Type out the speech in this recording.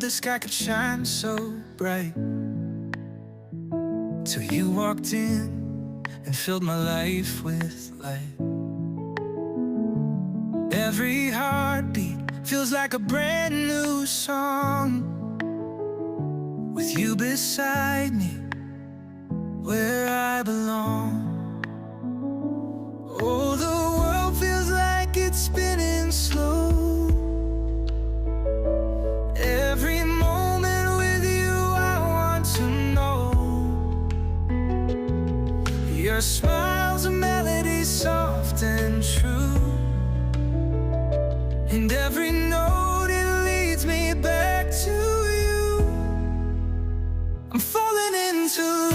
the sky could shine so bright, till you walked in and filled my life with light. Every heartbeat feels like a brand new song, with you beside me, where I belong. Oh, the world feels like it's spinning slow. Every moment with you I want to know. Your smile's a melody, soft and true, and every note, it leads me back to you. I'm falling into